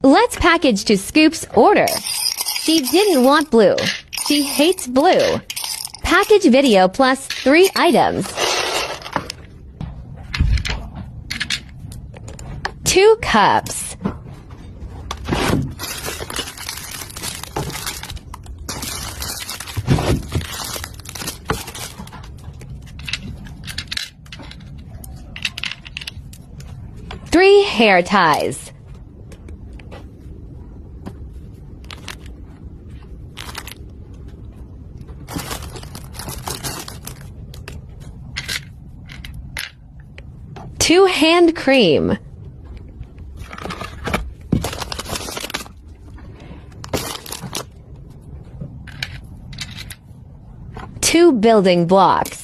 Let's package to Scoop's order. She didn't want blue. She hates blue. Package video plus 3 items. 2 cups. Three hair ties. Two hand cream. 2 building blocks.